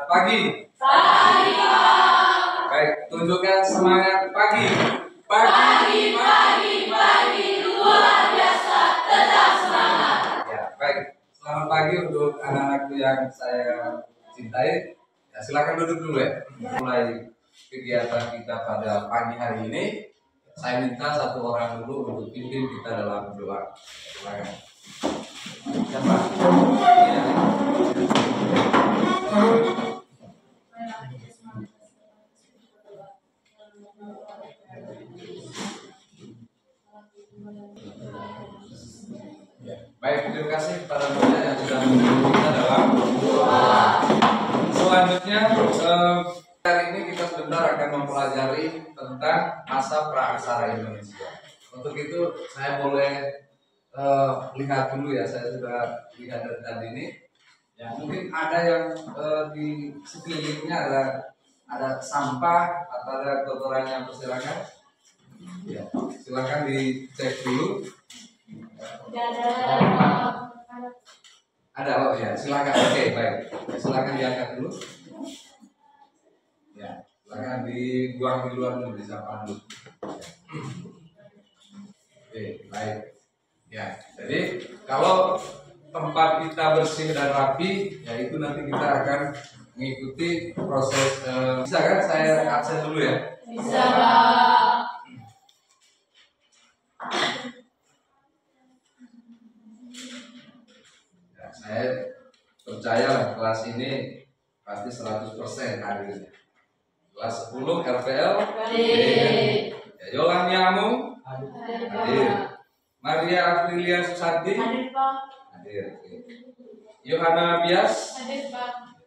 pagi. Pagi, Pak. Baik, tunjukkan semangat pagi. Pagi, pagi, pagi, luar biasa, tetap semangat. Ya, baik. Selamat pagi untuk anak-anakku yang saya cintai. Ya, silakan duduk dulu ya. Mulai kegiatan kita pada pagi hari ini, saya minta satu orang dulu untuk pimpin kita dalam doa. Silakan. Siapa? Ya. Baik, terima kasih kepada Buya yang sudah membimbing kita dalam doa. Selanjutnya, hari ini kita sebentar akan mempelajari tentang masa praaksara Indonesia. Untuk itu, saya boleh lihat dulu ya, saya sudah lihat dari tadi ini. Ya, mungkin ada yang di sekelilingnya ada sampah atau ada kotoran yang persilakan. Ya, silakan dicek dulu. Ada, oh ya, silakan. Oke, baik. Ya, silakan diangkat dulu. Ya, silakan dibuang di luar dulu, disampah dulu. Oke, baik. Ya, jadi kalau tempat kita bersih dan rapi, ya itu nanti kita akan mengikuti proses. Bisa kan saya absen dulu ya? Bisa, Pak. Ya, saya percaya lah kelas ini pasti 100% hadirnya. Kelas 10 RPL Hadir. ya, Yolan Yamu hadir. Maria Aprilia Susanti Hadir, Pak. hadir. Yohana Bias, Hadir, Pak.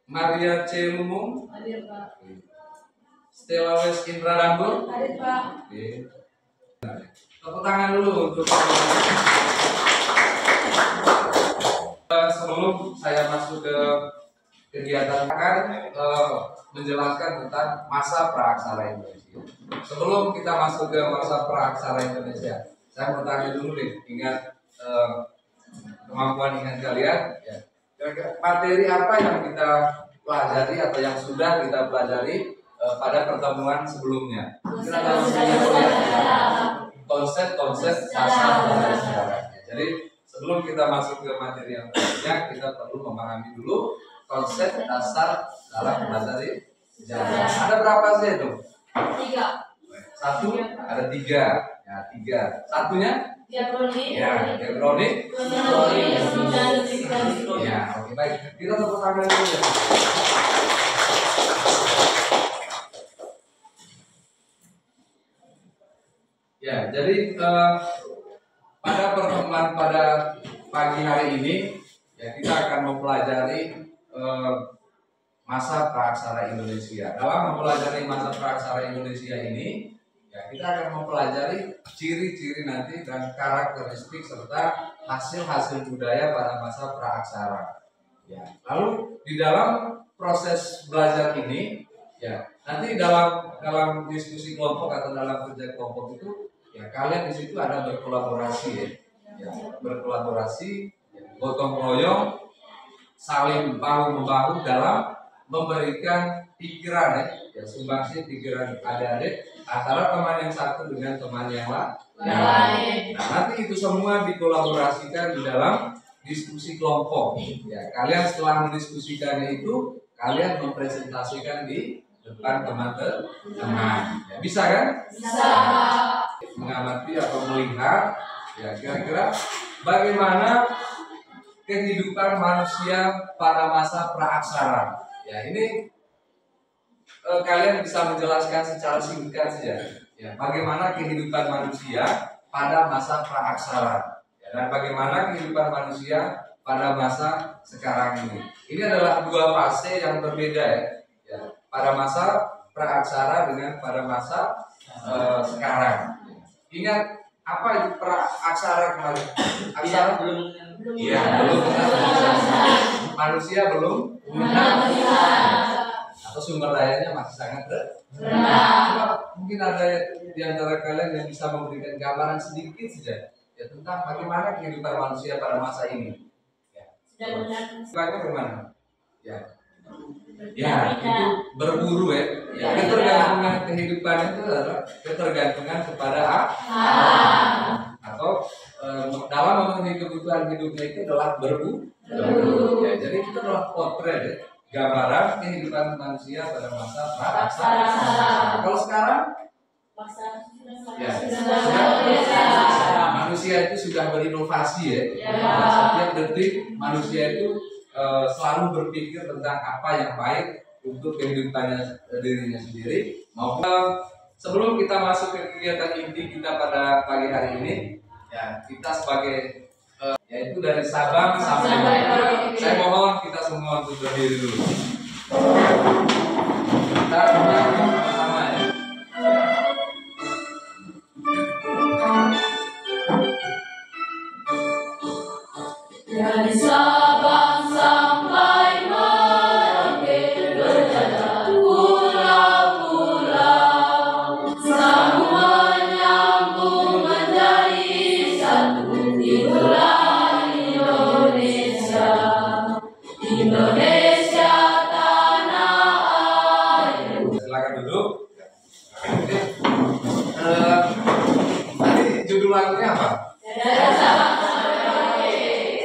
Maria C. Lumung, Hadir, Pak. Stella Wes Indra Rambut. Hadir, Pak. Oke. Tepuk tangan dulu untuk sebelum saya masuk ke kegiatan akan menjelaskan tentang masa praaksara Indonesia. Sebelum kita masuk ke masa praaksara Indonesia, saya mau tanya dulu nih, ingat kemampuan ingat kalian, ya. Materi apa yang kita pelajari atau yang sudah kita pelajari pada pertemuan sebelumnya? Konsep-konsep dasar dan sejarah. Jadi sebelum kita masuk ke materi yang lainnya, kita perlu memahami dulu konsep dasar dalam mempelajari sejarah. Ada berapa sih itu? 3. Satu, ada 3. Ya, 3. Satunya? Diakronik. Ya, diakronik. Ya, oke, baik. Kita tepuk tangan dulu ya. Ya, jadi pada pertemuan pada pagi hari ini, ya kita akan mempelajari masa praaksara Indonesia. Dalam mempelajari masa praaksara Indonesia ini, ya kita akan mempelajari ciri-ciri nanti dan karakteristik serta hasil-hasil budaya pada masa praaksara. Ya, lalu di dalam proses belajar ini, ya nanti dalam diskusi kelompok atau dalam kerja kelompok itu, ya kalian di situ ada berkolaborasi ya berkolaborasi, ya, gotong royong, saling bahu membahu dalam memberikan pikiran ya sumbangsi pikiran adik-adik antara teman yang satu dengan teman yang lain. Nah, nanti itu semua dikolaborasikan di dalam diskusi kelompok. Ya, kalian setelah mendiskusikannya itu, kalian mempresentasikan di depan teman-teman. Ya, bisa kan? Bisa. Mengamati atau melihat, ya kira-kira bagaimana kehidupan manusia pada masa praaksara. Ya, ini kalian bisa menjelaskan secara singkat saja. Ya, bagaimana kehidupan manusia pada masa praaksara. Ya, dan bagaimana kehidupan manusia pada masa sekarang ini. Ini adalah 2 fase yang berbeda ya. Pada masa praaksara dengan pada masa sekarang. Ingat apa itu praaksara kemarin? Aksara belum. Iya, belum. Manusia belum. Atau sumber dayanya masih sangat rendah. Mungkin ada di antara kalian yang bisa memberikan gambaran sedikit saja ya tentang bagaimana kehidupan manusia pada masa ini. Ya. Bagaimana? Ya, ya itu berburu ya. Ya, ketergantungan kehidupan itu adalah ketergantungan kepada atau dalam memenuhi kebutuhan hidupnya itu adalah berburu. Ya, jadi itu adalah potret ya, gambaran kehidupan manusia pada masa praksara. Kalau sekarang ya, manusia itu sudah berinovasi ya. Setiap detik manusia itu selalu berpikir tentang apa yang baik untuk kehidupannya dirinya sendiri. Maupun sebelum kita masuk ke kegiatan inti kita pada pagi hari ini, ya kita sebagai yaitu dari Sabang sampai Merauke. Saya mohon kita semua untuk berdiri dulu. Kita bersama ya. Dari Sabang sampai Merauke berjajar pulau-pulau, semua menyambung menjadi satu. Itulah Indonesia, Indonesia tanah air. Silakan duduk. Tadi judul lagunya apa?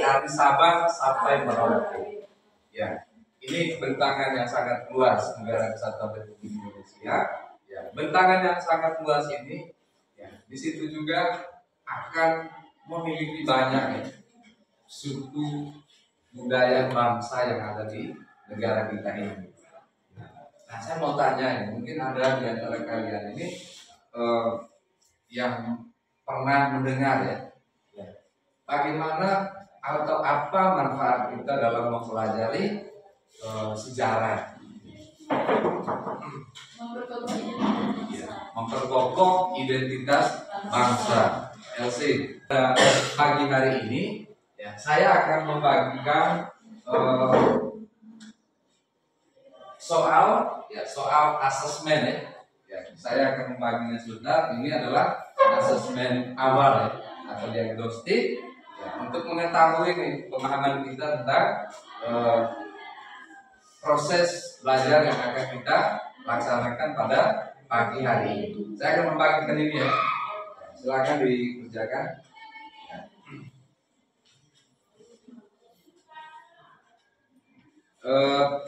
Dari Sabang sampai Merauke. Ya, ini bentangan yang sangat luas negara kesatuan Republik Indonesia. Ya, bentangan yang sangat luas ini, ya, di situ juga akan memiliki banyak ya, suku, budaya, bangsa yang ada di negara kita ini. Nah, saya mau tanya ya, mungkin ada di antara kalian ini yang pernah mendengar ya, bagaimana atau apa manfaat kita dalam mempelajari sejarah, memperkokoh identitas bangsa. LC. Pagi hari ini ya, saya akan membagikan soal asesmen ya. Ya, saya akan membaginya sebentar. Ini adalah asesmen awal ya, atau diagnostik ya, untuk mengetahui nih, pemahaman kita tentang proses belajar yang akan kita laksanakan pada pagi hari ini. Saya akan membagikan ini ya. Silakan dikerjakan.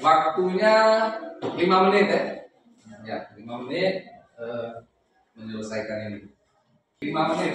Waktunya 5 menit ya. Ya, 5 menit menyelesaikan ini. 5 menit.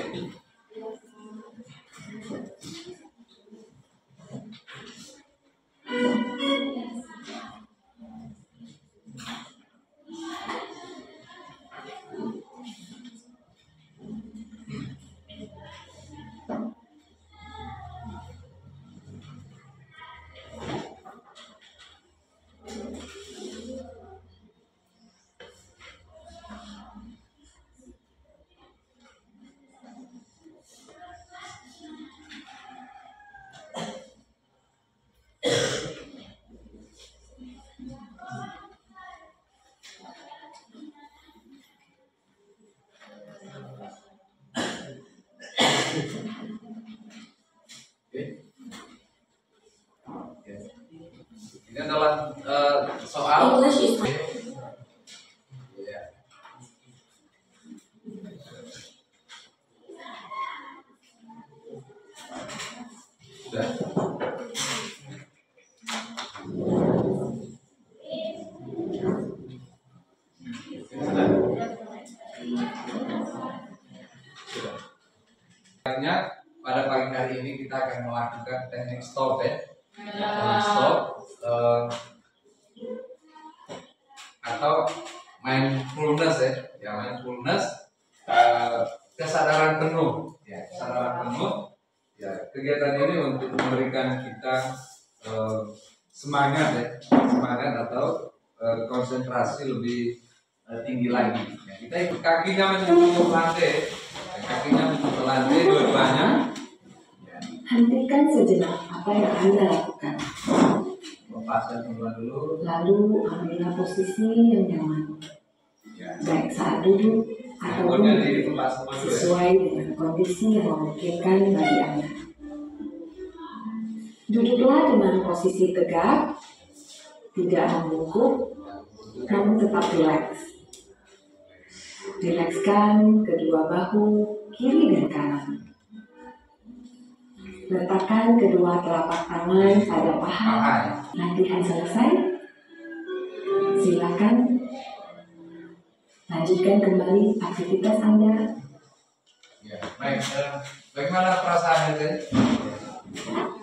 Ini adalah soal ya. Sudah. Pada pagi hari ini kita akan melakukan teknik stop ya. Teknik stop atau mindfulness ya. Ya, mindfulness kesadaran penuh ya, kesadaran penuh ya. Kegiatan ini untuk memberikan kita semangat ya, semangat atau konsentrasi lebih tinggi lagi ya. Kita ikut kakinya menyentuh lantai ya, kakinya menyentuh lantai dua-duanya. Hentikan sejenak apa yang Anda lakukan. Lepaskan semua dulu. Lalu ambillah posisi yang nyaman. Ya. Baik saat duduk ataupun sesuai dengan kondisi yang memungkinkan bagi Anda. Duduklah dengan posisi tegak tidak membungkuk, namun tetap rileks. Rilekskan kedua bahu kiri dan kanan. Letakkan kedua telapak tangan pada paha. Latihan selesai. Silakan lanjutkan kembali aktivitas Anda. Ya, baik. Bagaimana perasaan itu?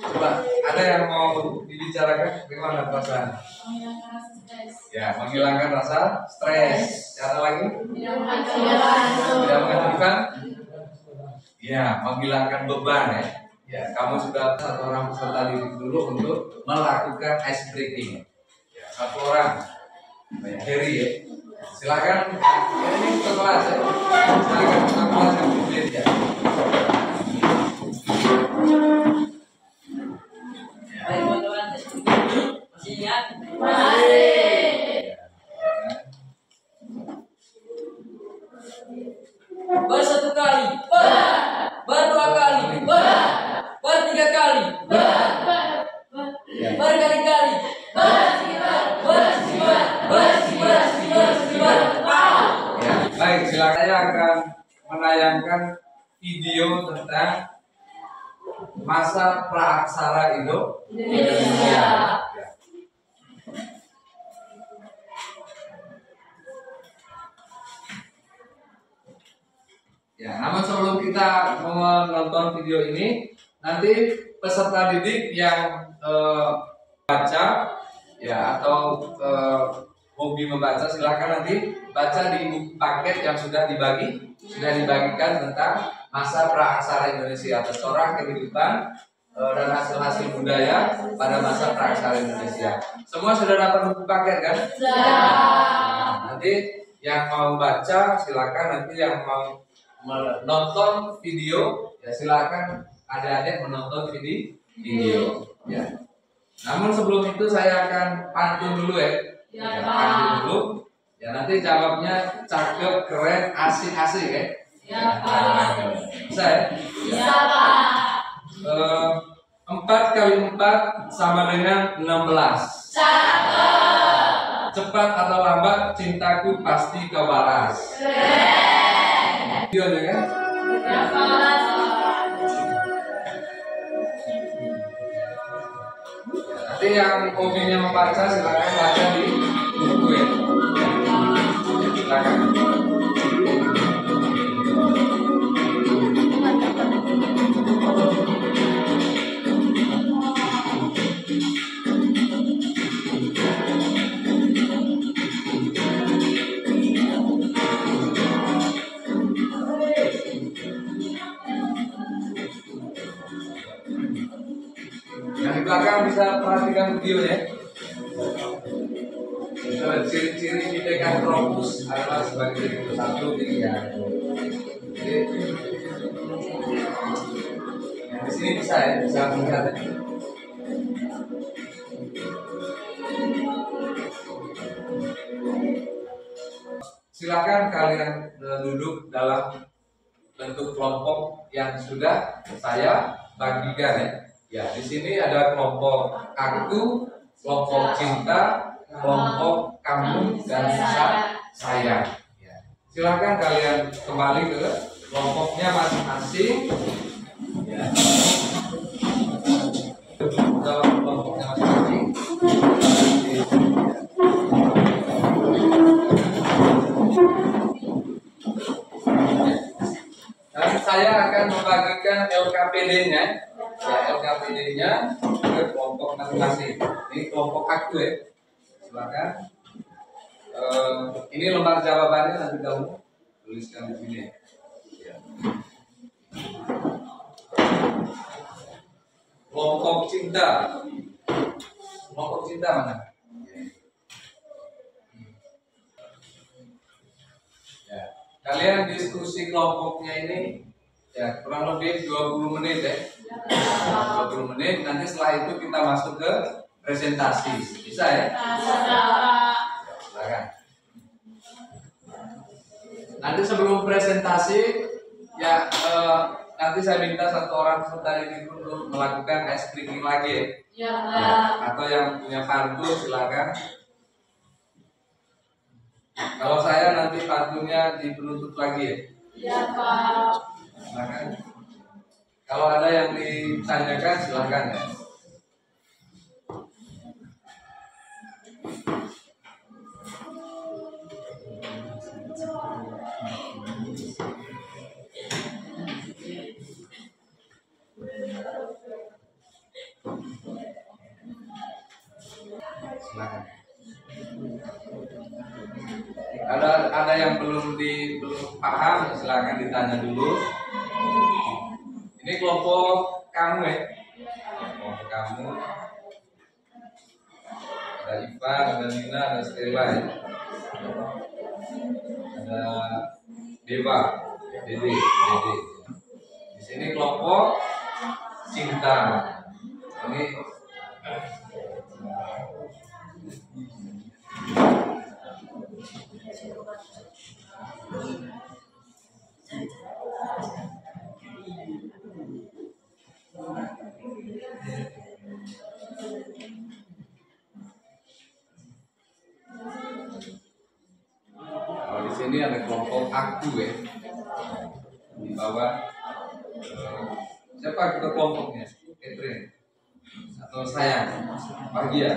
Coba, ada yang mau dibicarakan? Bagaimana perasaan? Ya, menghilangkan rasa stres. Cara lagi? Tidak mengajukan? Ya, menghilangkan beban ya. Ya, kamu sudah satu orang peserta didik dulu untuk melakukan ice breaking. Ya, satu orang. Heri ya. Silakan. Ini ke kelas ya. Silakan ke kelas yang berbeda ya. Baik teman-teman, masih ingat? Masih. Ber satu kali, ber dua kali, ber tiga kali, berkali-kali, Ya, baik, silakan. Saya akan menayangkan video tentang masa praaksara Indonesia. Ya. Ya, namun sebelum kita menonton video ini, nanti peserta didik yang baca ya atau hobi membaca, silakan nanti baca di buku paket yang sudah dibagikan tentang masa praaksara Indonesia, pesona kehidupan dan hasil-hasil budaya pada masa praaksara Indonesia. Semua sudah dapat buku paket kan? Nah, nanti yang mau baca silakan, nanti yang mau menonton video ya silakan adik-adik menonton video ya. Namun sebelum itu saya akan pantun dulu ya. Pantun dulu ya, nanti jawabnya cakep, keren, asik-asik ya. Bisa ya? Bisa, Pak. 4 kali 4 sama dengan 16. Cakep. Cepat atau lambat cintaku pasti kau balas. Keren. Videonya kan? Nanti yang hobinya membaca silakan baca di buku ya. Silakan. Yang di belakang bisa perhatikan video ya. Ciri-ciri Pithecanthropus adalah sebagai satu tiga. Di sini bisa ya, bisa melihat ya. Silakan kalian duduk dalam bentuk kelompok yang sudah saya bagikan ya. Ya, di sini ada kelompok aku, kelompok cinta, kelompok kamu dan saya. Ya. Silakan kalian kembali ke kelompoknya masing-masing. Ya. Dalam kelompoknya masing-masing. Dan saya akan membagikan LKPD-nya. Ya, LKPD-nya ke kelompok masing-masing. Ini kelompok aku ya. Silakan. Ini lembar jawabannya, nanti kamu tuliskan di sini. Ya. Kelompok cinta. Kelompok cinta mana? Ya. Kalian diskusi kelompoknya ini ya kurang lebih 20 menit ya. 20 menit, nanti setelah itu kita masuk ke presentasi. Bisa ya? Silakan. Nanti sebelum presentasi ya nanti saya minta satu orang peserta ini untuk melakukan ice breaking lagi. Ya, Ya, Pak. atau yang punya kartu silakan. Kalau saya nanti kartunya di penutup lagi. Ya, Pak. Silakan. Kalau ada yang ditanyakan silakan ya. Silakan. Ada yang belum paham silakan ditanya dulu. Ini kelompok kamu ya. Kelompok kamu. Ada Ivan, ada Nina, ada Stella ya. Ada Dewa, Dede. Di sini kelompok cinta. Ini kalau di sini ada kelompok aku ya. Di bawah siapa ketua kelompoknya? Catherine atau saya? Bahagia.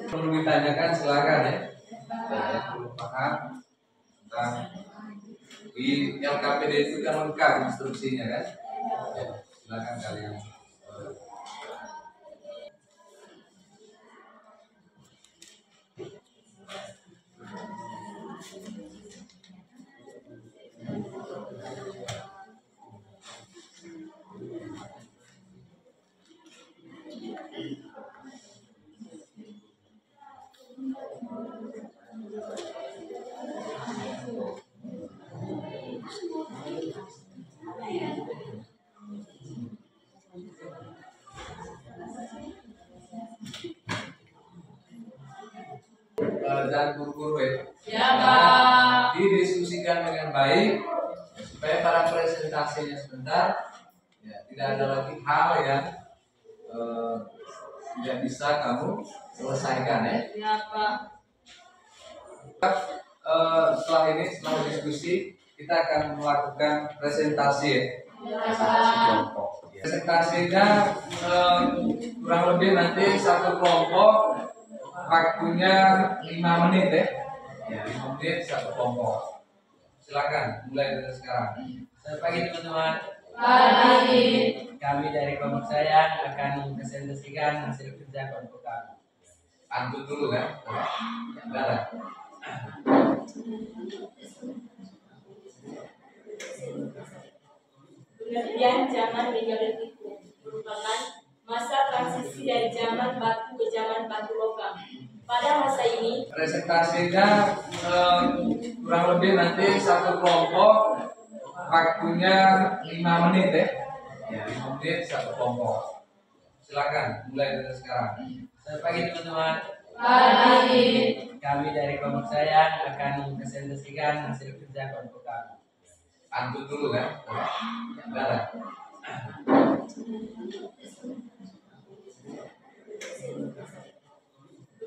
Perlu ditanyakan silakan ya. Saya perlu paham tentang di LKPD itu kan lengkap instruksinya kan. Ya, silakan kalian. Dan buru-buru ya. Ya, Pak. Didiskusikan dengan baik supaya para presentasinya sebentar ya, tidak ada lagi hal yang tidak bisa kamu selesaikan ya. Ya, Pak. Setelah diskusi kita akan melakukan presentasi ya. Ya, Kelompok. Presentasinya kurang lebih nanti satu kelompok waktunya 5 menit ya. Ya, 5 menit satu kelompok. Silakan mulai dari sekarang. Selamat pagi teman-teman. Pagi. Kami dari kelompok saya akan presentasikan hasil kerja kelompok kami. Antut dulu kan? Enggak. Pengertian zaman megalitik merupakan masa transisi dari zaman batu ke zaman batu logam. Pada masa ini, Presentasinya kurang lebih nanti satu kelompok waktunya 5 menit ya. Ya, 5 menit satu kelompok. Silakan mulai dari sekarang. Selamat pagi teman-teman. Pagi. Kami dari kelompok saya akan presentasikan hasil kerja kelompok kami. Antut dulu kan? Enggak.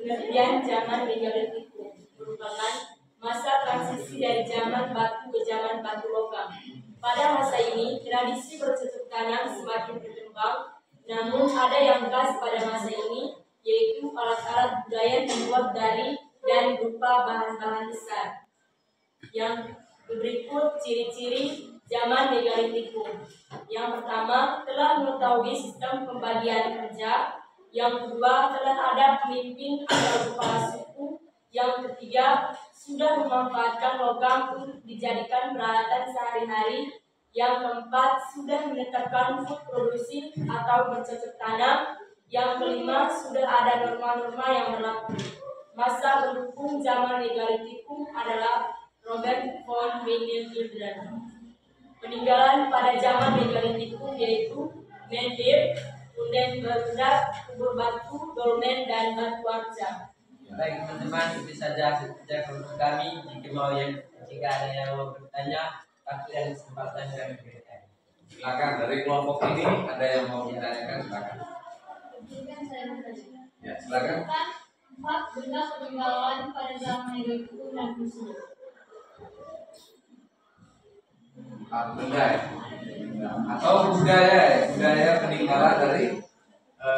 pengertian zaman megalitik merupakan masa transisi dari zaman batu ke zaman batu logam. Pada masa ini, tradisi bercocok tanam semakin berkembang, namun ada yang khas pada masa ini, yaitu alat-alat budaya dibuat dari dan berupa bahan-bahan besar. Yang berikut ciri-ciri zaman megalitikum. Yang pertama, telah mengetahui sistem pembagian kerja. Yang kedua, telah ada pemimpin atau kepala suku. Yang ketiga, sudah memanfaatkan logam untuk dijadikan peralatan sehari-hari. Yang keempat, sudah menetapkan food produksi atau bercocok tanam. Yang kelima, sudah ada norma-norma yang berlaku. Masa pendukung zaman megalitikum adalah Robert von Weinhildern. Peninggalan pada zaman megalitikum yaitu menhir, Punden Berudak, Kubur Batu, Dolmen, dan Batu Arca. Baik teman-teman, itu saja hasil kerja kelompok kami. Jika ada yang mau bertanya, waktu dan kesempatan kami berikan. Silakan dari kelompok ini ada yang mau ditanyakan, silakan. Ya, silakan. Empat benda peninggalan pada zaman Neolitikum dan Musim. Benda ya? Atau budaya ya, budaya peninggalan dari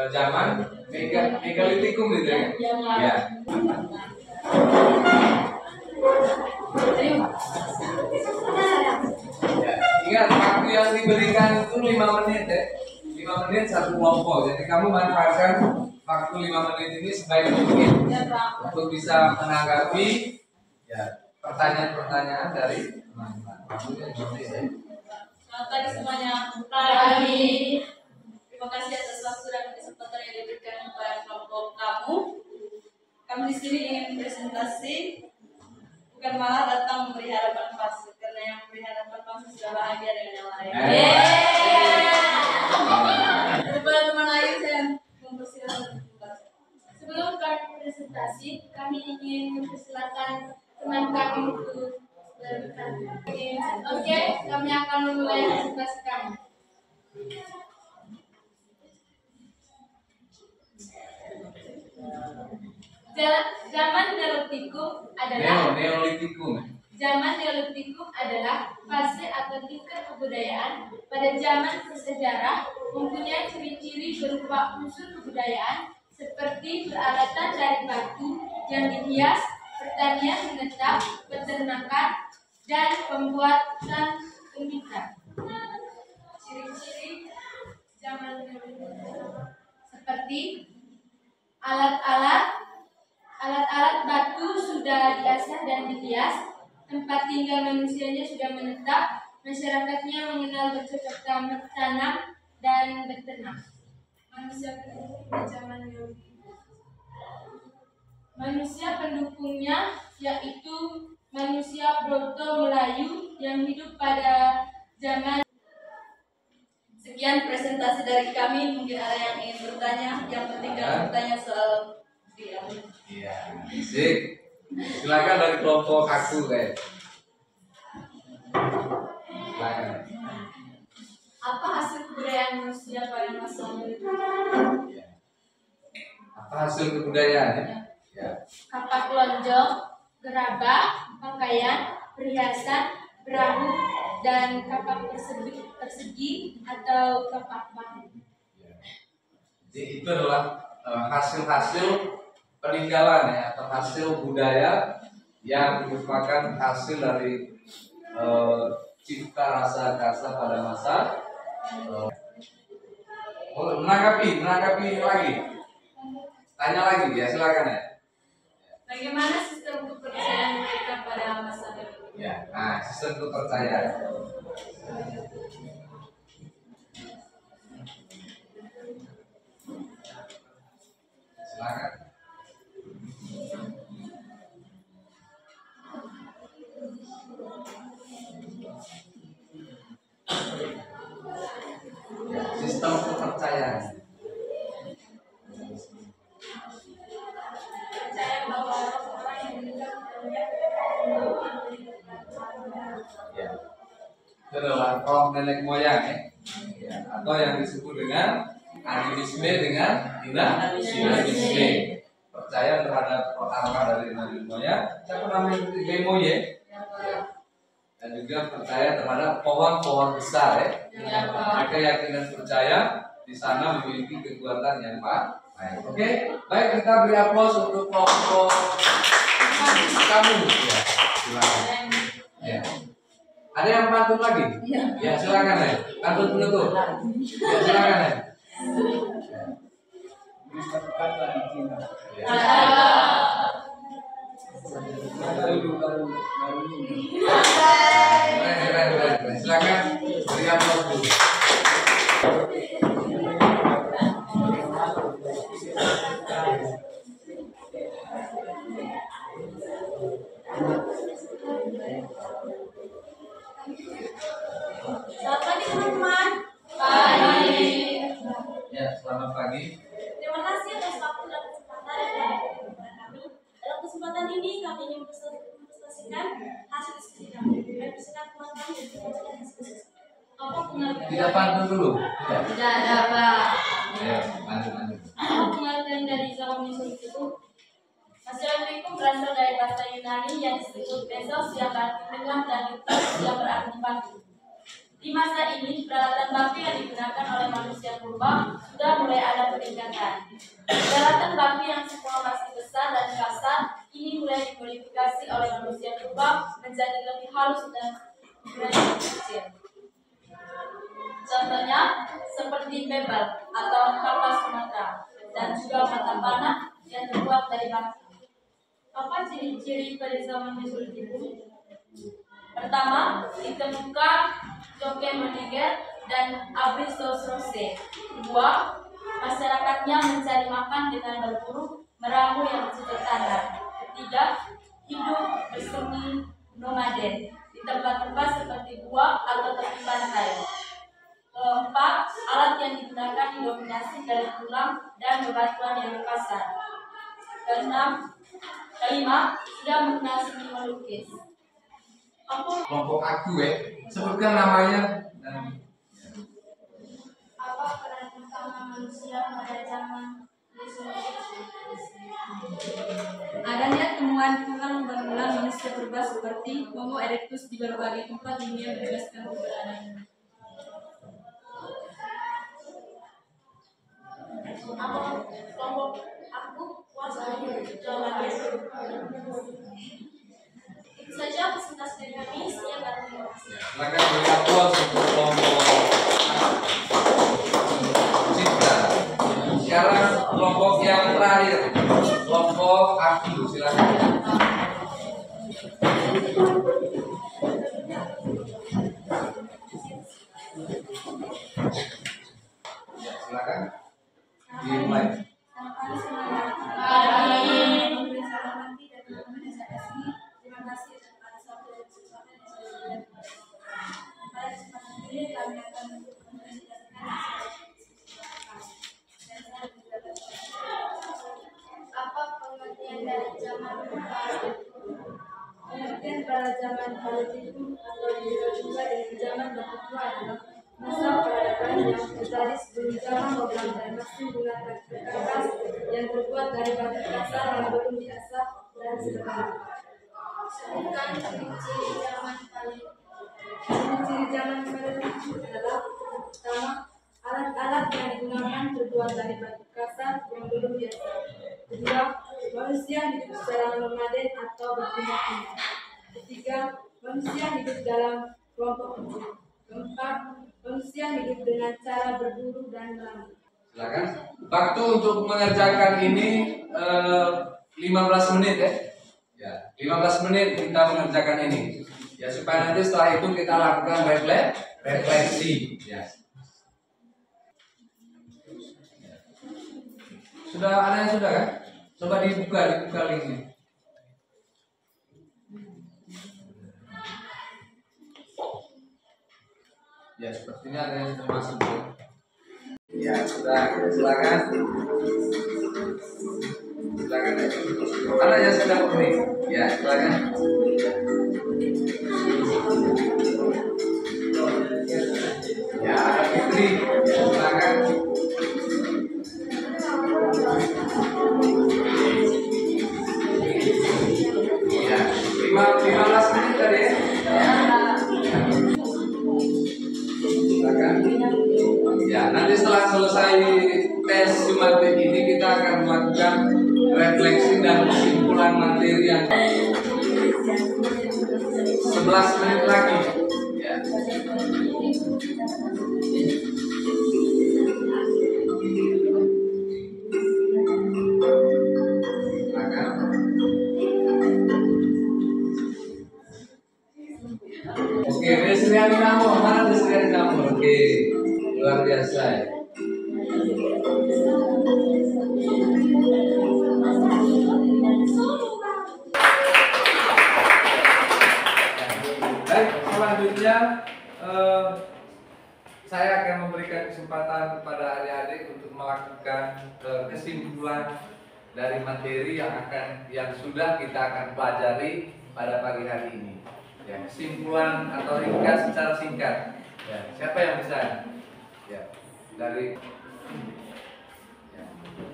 zaman megalitikum gitu ya. Ya. Ya. Ingat waktu yang diberikan itu 5 menit ya. 5 menit satu kelompok. Jadi kamu manfaatkan waktu 5 menit ini sebaik mungkin untuk bisa menanggapi ya pertanyaan-pertanyaan dari teman-teman. Selamat pagi semuanya. Pagi. Terima kasih atas waktu dan kesempatan yang diberikan kepada kelompok kamu. Kami di sini ingin presentasi, bukan malah datang memberi harapan palsu, karena yang memberi harapan palsu sudah bahagia dengan yang lain. Kepada teman lain saya mempersilakan. Sebelum kami presentasi, kami ingin mempersilakan teman kami untuk bertanya. Oke, kami akan memulai presentasi kami. Zaman Neolitikum adalah fase atau tingkat kebudayaan pada zaman prasejarah, mempunyai ciri-ciri berupa unsur kebudayaan seperti peralatan dari batu yang dihias, pertanian menetap, peternakan, dan pembuatan tembikar. Ciri-ciri zaman Neolitikum seperti alat-alat batu sudah diasah dan dihias, tempat tinggal manusianya sudah menetap, masyarakatnya mengenal bercocok tanam dan beternak. Manusia pendukungnya yaitu manusia Proto Melayu yang hidup pada zaman. Sekian presentasi dari kami. Mungkin ada yang ingin bertanya. Yang penting jangan bertanya soal dia. Iya, sip. Silakan dari kelompok aku guys. Silakan. Apa hasil kebudayaan manusia pada masa itu? Ya. Apa hasil kebudayaan ya? Ya. Kapak lonjong, gerabah, pakaian, perhiasan, perahu, dan kapak persegi atau kapak bambu. Ya. Jadi itu adalah hasil-hasil peninggalan ya, atau hasil budaya yang merupakan hasil dari cipta rasa kasa pada masa menanggapi lagi, tanya lagi ya, silakan ya. Bagaimana sistem kepercayaan mereka pada masa itu? Ya, nah sistem kepercayaan. Silakan. Ya, sistem kepercayaan. Percaya bahwa orang yang meninggal dunia Ya. Itu adalah roh nenek moyang ya. Ya, atau yang disebut dengan animisme dengan dinamisme. Percaya terhadap roh arwah dari nenek moyang. Siapa namanya Gemoye? Dan juga percaya terhadap pohon-pohon besar ya. Mereka yakin dan percaya di sana memiliki kekuatan yang baik. Oke, baik, kita beri aplaus untuk kelompok kamu. Ya, silakan. Ya. Ada yang pantun lagi? Ya, silakan ya. Pantun penutup. Ya, silakan ya. Keren. Silakan beri aplaus dulu. Selamat pagi teman-teman. Pagi. Ya, selamat ini kami ingin mempresentasikan hasil diskusi kami. Dan bersenang teman-teman dan membacakan hasil diskusi. Apa pengertian? Tidak pantun dulu. Tidak ada, Pak. Ayo, lanjut. Apa pengertian dari zaman Yesus itu? Masyarakat itu berasal dari bahasa Yunani yang disebut Bezos yang berarti tengah dan Litos yang berarti batu. Di masa ini, peralatan baku yang digunakan oleh manusia purba sudah mulai ada peningkatan. Peralatan baku yang semula masih besar dan kasar, ini mulai dimodifikasi oleh manusia purba menjadi lebih halus dan lebih kecil. Contohnya, seperti bebel atau kapas Sumatera, dan juga mata panah yang terbuat dari batu. Apa ciri-ciri pada zaman Mesolitikum? Pertama, ditemukan Joke Moniger dan Abisostrose. Kedua, masyarakatnya mencari makan dengan berburu, meramu yang bercocok tanam. Ketiga, hidup bersemi nomaden di tempat-tempat seperti gua atau tepi pantai. Keempat, alat yang digunakan didominasi dari tulang dan bebatuan yang kasar. Kelima, sudah mengenal seni melukis. Kelompok aku sebutkan namanya dan Apa peran utama manusia pada zaman Mesolitikum? Adanya temuan tulang bangunan manusia purba seperti Homo erectus di berbagai tempat dunia berdasarkan keberadaannya. Apa kelompok aku kuasa jalan Yesus? Itu saja presentasi dari kami. Silakan. silakan beri aplaus untuk kelompok Cipta. Sekarang kelompok yang terakhir, kelompok aku, silakan. Ya, silakan. Dimulai. Terima kasih atas waktu dan kesempatan yang sudah diberikan. Pada kesempatan ini kami akan mempresentasikan apa pengertian dari zaman Paleolitikum? Pengertian pada zaman Paleolitikum atau juga dengan zaman Batu Tua adalah masa peradaban yang terjadi sebelum zaman logam dan masih menggunakan kertas yang terbuat dari batu kasar yang belum diasap dan sebagainya. Sebutkan ciri-ciri zaman Paleolitikum. Ciri-ciri zaman Paleolitikum adalah pertama, alat-alat yang digunakan terbuat dari batu kasar yang belum diasap. Kedua, manusia hidup secara nomaden atau berpindah-pindah. Ketiga, manusia hidup dalam kelompok kecil. Keempat, manusia hidup dengan cara berburu dan meramu. Silakan. Waktu untuk mengerjakan ini 15 menit ya. Ya, 15 menit kita mengerjakan ini. Ya, supaya nanti setelah itu kita lakukan refleksi. Ya. Sudah ada yang sudah kan? Coba dibuka linknya. Ya, sepertinya ada yang sudah masuk. Ya, sudah. Silakan. Silakan. Ada yang sudah kuning. Ya, silakan. Ya, ada Fitri. Silakan. Ya, 15 menit tadi ya. Silakan. Ya, nanti setelah selesai tes Jumat ini kita akan melakukan refleksi dan kesimpulan materi yang 11 menit lagi. Ya. Silakan. Oke, Desriani Namur, mana Desriani Namur? Oke, luar biasa ya. Baik, selanjutnya saya akan memberikan kesempatan kepada adik-adik untuk melakukan kesimpulan dari materi yang sudah kita akan pelajari pada pagi hari ini. Ya, kesimpulan atau ringkas secara singkat. Ya, siapa yang bisa? Ya, dari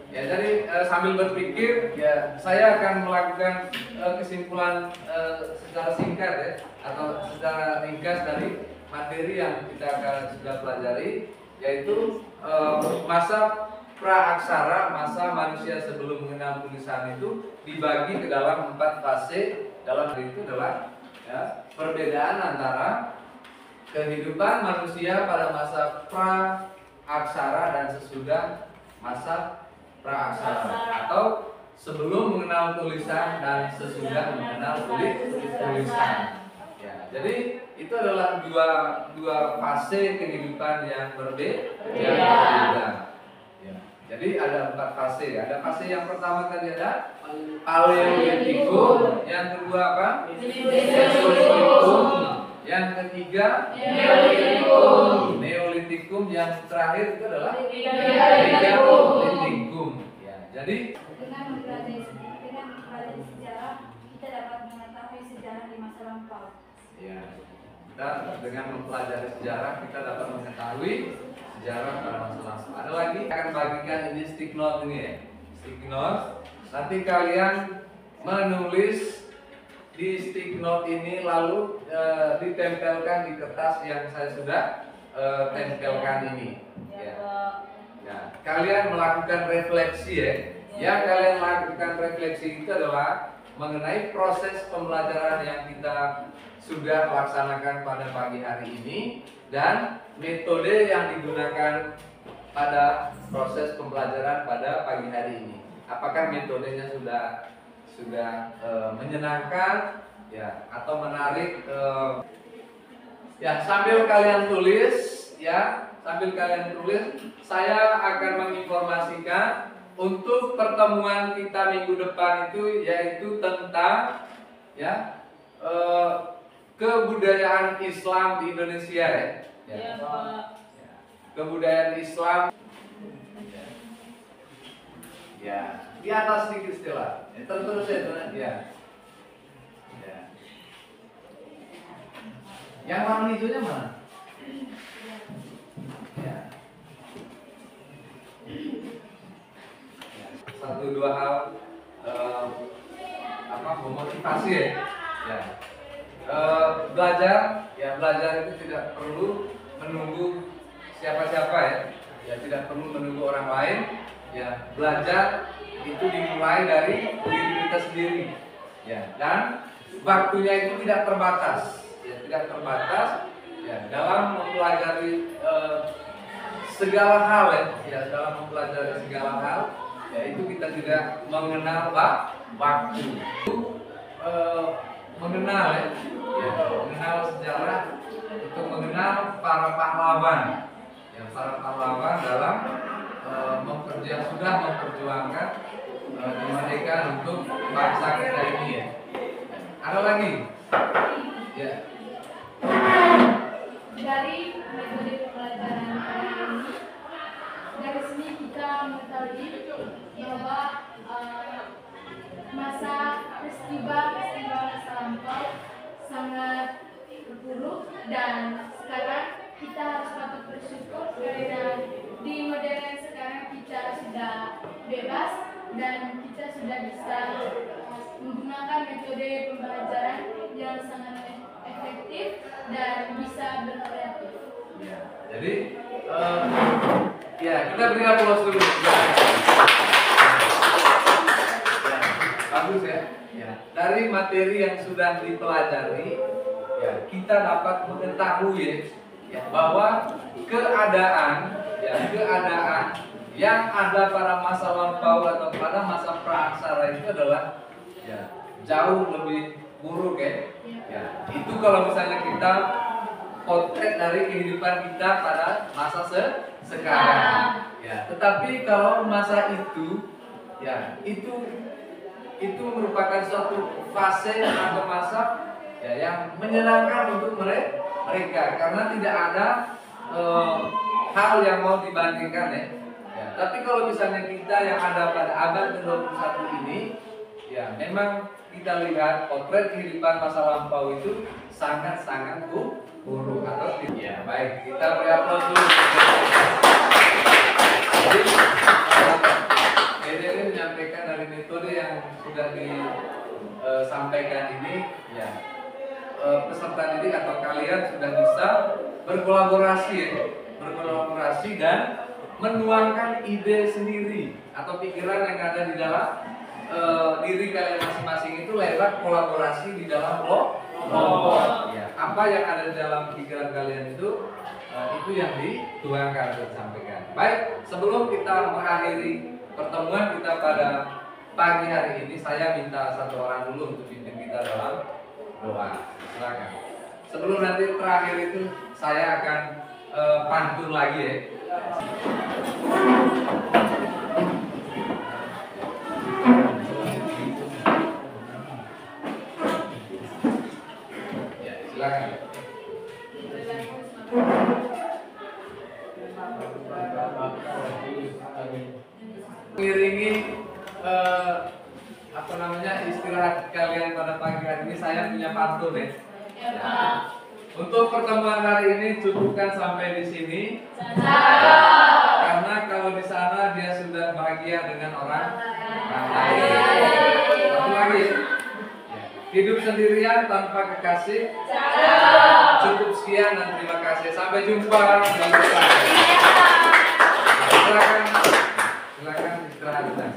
jadi sambil berpikir, ya saya akan melakukan kesimpulan secara singkat ya, atau secara ringkas dari materi yang kita akan sudah pelajari, yaitu masa praaksara, masa manusia sebelum mengenal tulisan itu dibagi ke dalam 4 fase. Dalam hal itu adalah ya, perbedaan antara kehidupan manusia pada masa praaksara dan sesudah masa praaksara, atau sebelum mengenal tulisan dan sesudah mengenal tulisan. Ya, jadi itu adalah dua fase kehidupan yang berbeda. Ya, jadi ada 4 fase. Ada fase yang pertama tadi ada Paleolitikum, yang kedua apa? Mesolitikum, yang ketiga Neolitikum, yang terakhir itu adalah Neolitikum. Ya, jadi dengan mempelajari sejarah, kita dapat mengetahui sejarah di masa lampau. ya, kita dengan mempelajari sejarah kita dapat mengetahui sejarah pada masa lampau. Ada lagi akan bagikan ini stick note ini ya, stick note. Nanti kalian menulis di stick note ini lalu ditempelkan di kertas yang saya sudah tempelkan ini. Ya. Ya, kalian melakukan refleksi ya. Yang kalian lakukan refleksi itu adalah mengenai proses pembelajaran yang kita sudah laksanakan pada pagi hari ini dan metode yang digunakan pada proses pembelajaran pada pagi hari ini. Apakah metodenya sudah menyenangkan ya atau menarik? Ya, sambil kalian tulis ya, saya akan menginformasikan untuk pertemuan kita minggu depan itu, yaitu tentang ya kebudayaan Islam di Indonesia ya. Ya. Kebudayaan Islam. Ya, di atas sedikit istilah. Terus ya, ya. Ya. Yang warna hijaunya mana? Ya. Satu dua hal memotivasi ya. Ya. Belajar itu tidak perlu menunggu siapa-siapa ya. Ya, tidak perlu menunggu orang lain. Ya, belajar itu dimulai dari diri kita sendiri. Ya, dan waktunya itu tidak terbatas. Ya, tidak terbatas. Ya, dalam mempelajari segala hal ya, dalam mempelajari segala hal, ya itu kita tidak mengenal waktu. Mengenal mengenal sejarah, itu mengenal para pahlawan. Ya, para pahlawan dalam sudah memperjuangkan kemerdekaan untuk bangsa kita ini ya. Ada lagi? Ya. Dari metode pembelajaran hari ini, dari sini kita mengetahui bahwa masa peristiwa masa lampau sangat buruk, dan sekarang kita harus patut bersyukur karena di modern sekarang kita sudah bebas dan kita sudah bisa menggunakan metode pembelajaran yang sangat efektif dan bisa berkreatif. Ya, jadi ya kita beri aplaus dulu. Bagus ya. Ya. Dari materi yang sudah dipelajari, ya kita dapat mengetahui ya bahwa keadaan yang ada pada masa lampau atau pada masa praaksara itu adalah ya jauh lebih buruk ya. Ya, itu kalau misalnya kita potret dari kehidupan kita pada masa sekarang. Ya, tetapi kalau masa itu ya itu merupakan suatu fase atau masa ya yang menyenangkan untuk mereka karena tidak ada hal yang mau dibandingkan ya. Tapi kalau misalnya kita yang ada pada abad ke-21 ini, ya memang kita lihat potret kehidupan masa lampau itu sangat-sangat buruk atau ya baik, kita beri aplaus dulu. Jadi ini menyampaikan dari metode yang sudah disampaikan ini, ya peserta didik atau kalian sudah bisa berkolaborasi dan menuangkan ide sendiri atau pikiran yang ada di dalam diri kalian masing-masing itu lewat kolaborasi di dalam kelompok. Ya, apa yang ada di dalam pikiran kalian itu yang dituangkan dan disampaikan. Baik, sebelum kita mengakhiri pertemuan kita pada pagi hari ini, saya minta satu orang dulu untuk pimpin kita dalam doa. Silakan. Sebelum nanti terakhir itu saya akan pantun lagi ya. Ya, silakan. Mengiringi istirahat kalian pada pagi hari ini, saya punya pantun ya. Untuk pertemuan hari ini cukupkan sampai di sini. Karena kalau di sana dia sudah bahagia dengan orang lain. Satu lagi. Hidup sendirian tanpa kekasih. Cukup sekian dan terima kasih. Sampai jumpa di depan. Silakan istirahat.